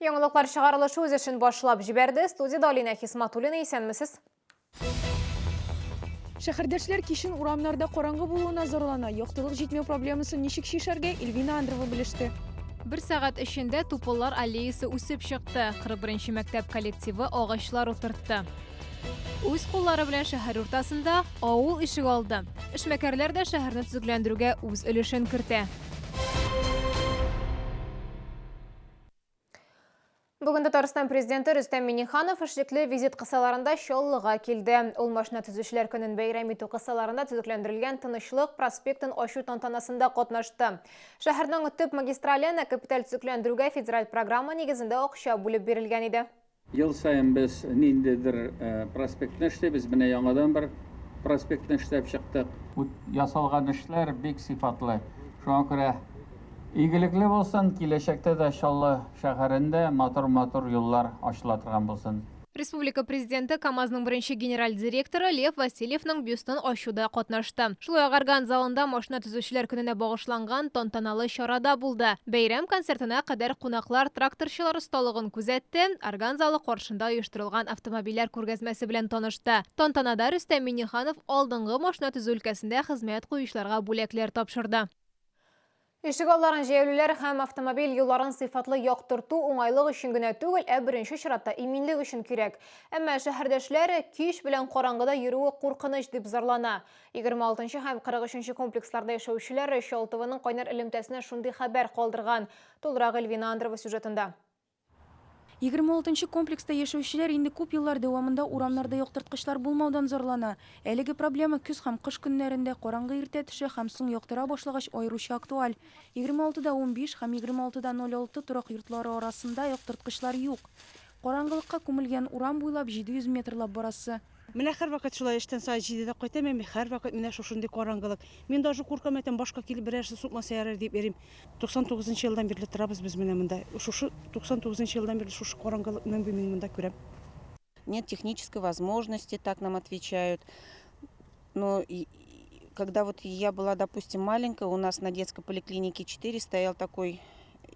Яңалыклар чыгарылышы үз эшен башлап җибәрде. Студияда Алина Хисматуллина, исәнмесез? Шәһәрдәшләр кишен урамнарда караңгы булуына зарлана. Яктылык җитмәү проблемасын ничек шишәргә Эльвина Андрова белеште. Бер сәгать эчендә Тупыллар аллеясы үсеп чыкты. 41-нче мәктәп коллективы агачлар утыртты. Үз куллары белән шәһәр уртасында авыл ишек алды. Эшмәкәрләр дә шәһәрне төзекләндерүгә үз өлешен кертә. Бүген Татарстан президенты Рөстәм Миңнеханов эшлекле визит кысаларында Чаллыга килде. Ул машина төзүчеләр көнен бәйрәм итү кысаларында төзекләндерелгән Тынычлык проспектын ачу тантанасында катнашты. Шәһәрнең төп магистрален капиталь төзекләндерүгә федераль программа нигезендә акча бүлеп бирелгән иде. Ел сайын без ниндидер проспектны эшләбез, менә яңадан бер проспектны эшләп чыктык. Ясалган эшләр бик сыйфатлы. Шуңа күрә игелекле булсын, киләчәктә дә Чаллы шәһәрендә матур юллар ачыла торган булсын. Республика президенты КАМАЗның беренче генераль директоры Лев Васильевның бюстын ачуда катнашты. Шулай Арган залында машина төзүчеләр көненә багышланган тантаналы чарада булды. Бәйрәм концертына кадәр кунаклар тракторчылар осталыгын күзәтте. Арган залы каршында оештырылган автомобильләр күргәзмәсе белән танышты. Тантанада Рөстәм Миңнеханов алдынгы машина төзү өлкәсендә хезмәт куючыларга бүләкләр тапшырды. Ишек алларын җәяүлеләр һәм автомобиль юлларын сыйфатлы яктырту уңайлык өчен генә түгел, беренче чиратта иминлек өчен кирәк. Әмма шәһәрдәшләр кич белән караңгыда йөрүе куркыныч дип зарлана. 26 һәм 43 комплексларда яшәүчеләр Чалтывының кайнар элемтәсенә шундый хәбәр калдырган. Толырак Эльвина Андрова сюжетында. 26-нчы комплекста яшәүчеләр инде күп еллар дәвамында урамнарда яктырткычлар булмаудан зарлана. Әлеге проблема көз һәм кыш көннәрендә караңгы иртә төшә һәм соң яктыра башлагач айруча актуаль. 26-да 15 һәм 26-да 06 торак йортлары арасында яктырткычлар юк. Караңгылыкка күмелгән урам буйлап 700 метрлап барасы. Менә һәр вакыт шулай эштән саат 7-дә кайтам, һәр вакыт менә шушындый караңгылык. Мин даже куркам, башка килеп берәрсе сукмаса ярар дип йөрим. 99 елдан бирле торабыз без менә монда. Шушы 99 елдан бирле шушы караңгылыкны мин монда күрәм. Нет технической возможности, так нам отвечают. Но когда вот я была, допустим, маленькая, у нас на детской поликлинике 4 стоял такой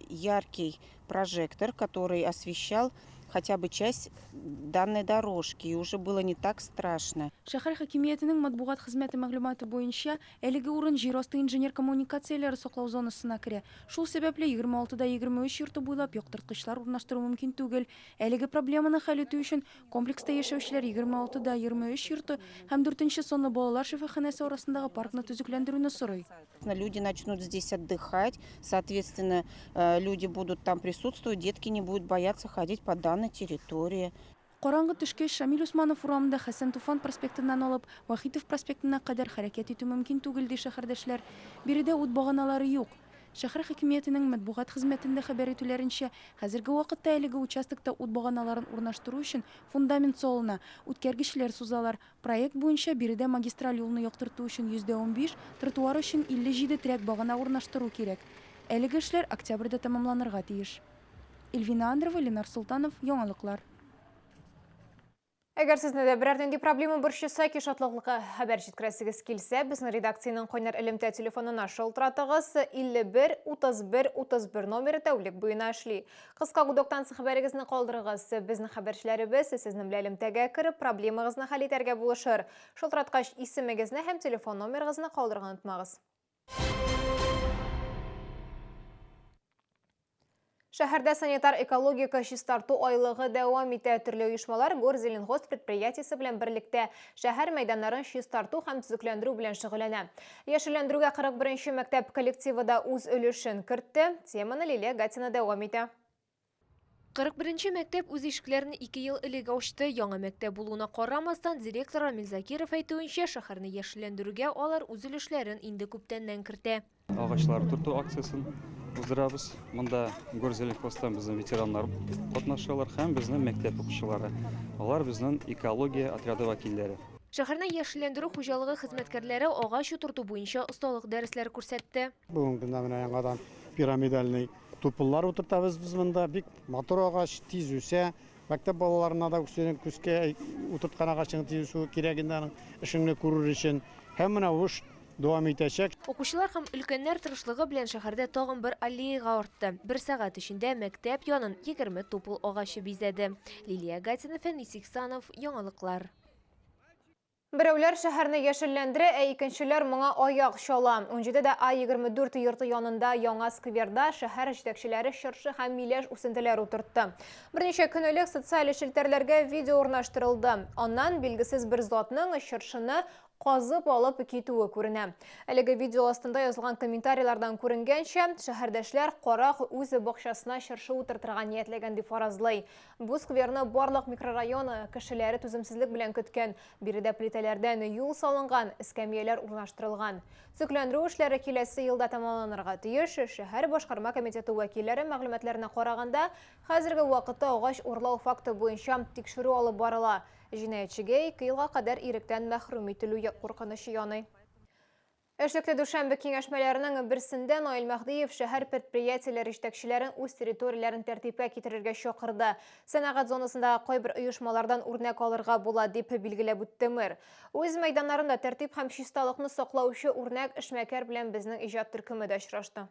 яркий прожектор, который освещал хотя бы часть данной дорожки, и уже было не так страшно. Шәһәр хакимиятының матбугат хезмәте мәгълүматы буенча, әлеге урын җир-асты инженер коммуникацияләре саклау зонасына керә. Шул сәбәпле 26-да 23 йорты буйлап яктырткычлар урнаштыру мөмкин түгел. Әлеге проблеманы хәл итү өчен комплекста яшәүчеләр 26-да 23 йорты һәм 4-нче сонлы балалар шифаханәсе арасындагы паркны төзекләндерүне сорый. Люди начнут здесь отдыхать, соответственно, люди будут там присутствовать, детки не будут бояться ходить по данной территории. Караңгы төшкәч Шамил Усманов урамында Хәсән Туфан проспектыннан алып Вахитов проспектына кадәр хәрәкәт итү мөмкин түгел ди шәһәрдәшләр. Биредә ут баганалары юк. Шәһәр хакимиятының матбугат хезмәтендә хәбәр итүләренчә, хәзерге вакытта әлеге участокта ут баганаларын урнаштыру өчен фундамент салына, үткәргечләр сузалар. Проект буенча биредә магистраль юлны яктырту өчен 115, тротуар өчен 57 трәк багана урнаштыру кирәк. Әлеге эшләр октябрьдә тәмамланырга тиеш. Эльвина Андрова, Ленар Султанов, Яңалыклар. Әгәр сезне дә берәр нинди проблема борчыса, ки шатлыклы хәбәр җиткерәсегез килсә, безнең редакциянең кайнар элемтә телефонына шалтыратыгыз. 51 31 31 номеры тәүлек буена эшли. Кыска гудоктан хәбәрегезне калдырыгыз. Безнең хәбәрчеләребез сезнең белән элемтәгә кереп, проблемагызны хәл итәргә булышыр. Шалтыраткач исемегезне һәм телефон номерыгызны калдырырга онытмагыз. Шәһәрдә санитар экологика чистарту айлыгы дәвам итә. Төрле оешмалар Горзеленхоз предприятиесе белән берлектә шәһәр мәйданнарын чистарту һәм төзекләндерү белән шөгыльләнә. Яшелләндерүгә 41-нче мәктәп коллективы да үз өлешен кертте. Теманы Лилия Гатина дәвам итә. 41-нче мәктәп үз ишекләрен 2 ел элек ачты. Яңа мәктәп булуына карамастан директор Рамил Закиров әйтүенчә, шәһәрне яшелләндерүгә алар үз өлешләрен инде күптәннән кертә. Агачлар тоту акциясын уздырабыз. Монда Горзеленхозтан безнең ветераннар катнашалар һәм безнең мәктәп укучылары. Алар безнең экология отряды вәкилләре. Шәһәрне яшелләндерү хуҗалыгы хезмәткәрләре агач утырту буенча осталык дәресләр күрсәтте. Бүген көндә яңадан пирамидальный тупыллар утыртабыз без монда. Бик матур агач, тиз үсә. Мәктәп балаларына да күскә утырткан агачның тиз үсү кирәгендән эшеңне күрер өчен. Һәм менә уш дәвам итәчәк. Укучылар һәм өлкәннәр тырышлыгы белән шәһәрдә тагын бер аллеяга артты. 1 сәгать эчендә мәктәп янын 20 тупыл агачы бизәде. Лилия Гатина, Фәнис Иксанов, яңалыклар. Берәүләр шәһәрне яшелләндерә, икенчеләр моңа аяк чала. 17-дә А24 йорты янында яңа скверда шәһәр җитәкчеләре чыршы һәм миләш үсентеләр утыртты. Берничә көн элек социаль челтәрләргә видео урнаштырылды. Аннан билгесез бер затның чыршыны казып алып китүе күренә. Әлеге видео астында язылган комментарийлардан күренгәнчә, шәһәрдәшләр карак үз бакчасына чыршы утыртырга ниятләгән дип фаразлый. Бу скверны барлык микрорайон кешеләре түземсезлек белән көткән. Биредә плитәләрдән юл салынган, эскәмияләр урнаштырылган. Төзекләндерү эшләре киләсе елда тәмамланырга тиеш. Шәһәр башкарма комитеты вәкилләре мәгълүматларына караганда, хәзерге вакытта агач урлау факты буенча тикшерү алып барыла. Җинаятьчегә 2 елга кадәр иректән мәхрүм ителү куркынышы яный. Эшлекле Дүшәмбе киңәшмәләренең берсендә Наил Мәхдиев шәһәр предприятиеләре җитәкчеләрен үз территорияләрен тәртипкә китерергә чакырды. Сәнәгать зонасында кайбер оешмалардан үрнәк алырга була дип билгеләп үтте мэр. Үз мәйданнарында тәртип һәм чисталыкны саклаучы үрнәк эшмәкәр белән безнең иҗат төркеме дә очрашты.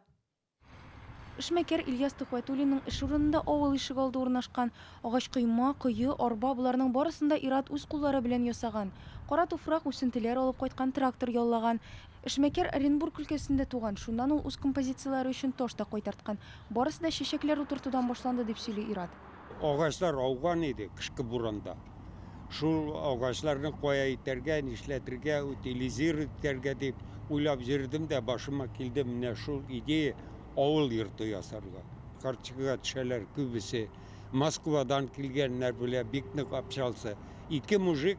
Эшмәкәр Ильяс Тухватуллинның эш урынында авыл ишеге алды урнашкан. Агач койма, кое, арба буларның барысында ират үз куллары белән ясаган. Кара туфрак үсентеләр алып кайткан трактор яллаган. Эшмәкәр Оренбург өлкәсендә туган. Шуннан ул үз композицияләре өчен таш та кайтарткан. Барысы да чәчәкләр утыртудан башланды дип сөйли ират. Агачлар ауган иде кышкы буранда. Шул агачларны кая итәргә, нишләтергә, утилизировать итәргә дип уйлап йөрдем дә башыма килде менә шул идея. Авыл йорты ясарга. Карчыгыга төшәләр күбесе. Москвадан килгәннәр белә бик нык общался. 2 мужик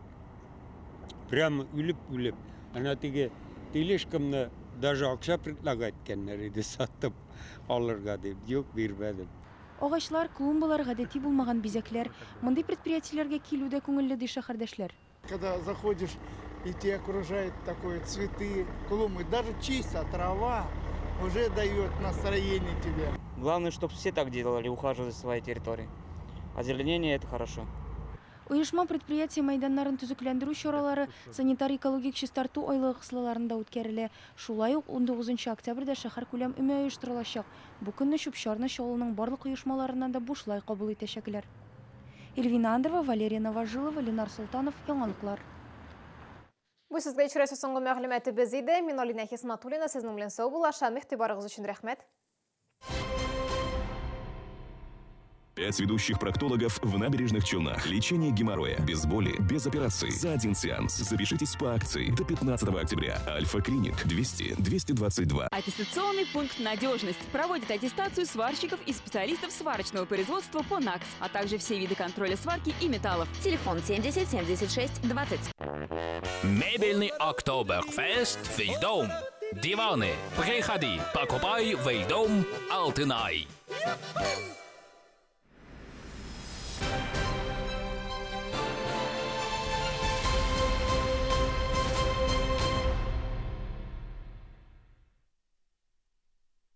прямо үлеп. Ана теге тележкамны даже акча предлагать иткәннәр иде сатып алырга дип. Юк, бирмәдем. Агачлар, клумбалар, гадәти булмаган бизәкләр. Мондый предприятиеләргә килүдә күңелле ди шәһәрдәшләр. Когда заходишь, и тебя окружают такое цветы, клумбы, даже чисто трава уже дает настроение тебе. Главное, чтобы все так делали, ухаживали за своей территорией. Озеленение – это хорошо. Оешма предприятие мәйданнарын төзекләндерү чаралары санитар-экологик чистарту айлыгы кысаларында үткәрелә. Шулай ук 19 октябрьдә шәһәр күләм өмә оештырылачак. Бу көнне Чүпчарны чалының барлык оешмаларыннан да бушлай кабул итәчәкләр. Эльвина Андерова, Валерия Новожилова, Ленар Султанов, яңалыклар. Бу сезгә ичрәсе соңгы мәгълүматыбыз иде. Мин Алина Хисматуллина, сезнең белән сау булашам. Игътибарыгыз өчен рәхмәт. 5 ведущих проктологов в набережных Челнах. Лечение геморроя. Без боли, без операций. За один сеанс. Запишитесь по акции до 15 октября. Альфа-клиник 200-222. Аттестационный пункт «Надежность» проводит аттестацию сварщиков и специалистов сварочного производства по НАКС, а также все виды контроля сварки и металлов. Телефон 70 76 20. Мебельный Октоберфест Вильдом. Диваны. Приходи, покупай Вильдом Алтынай.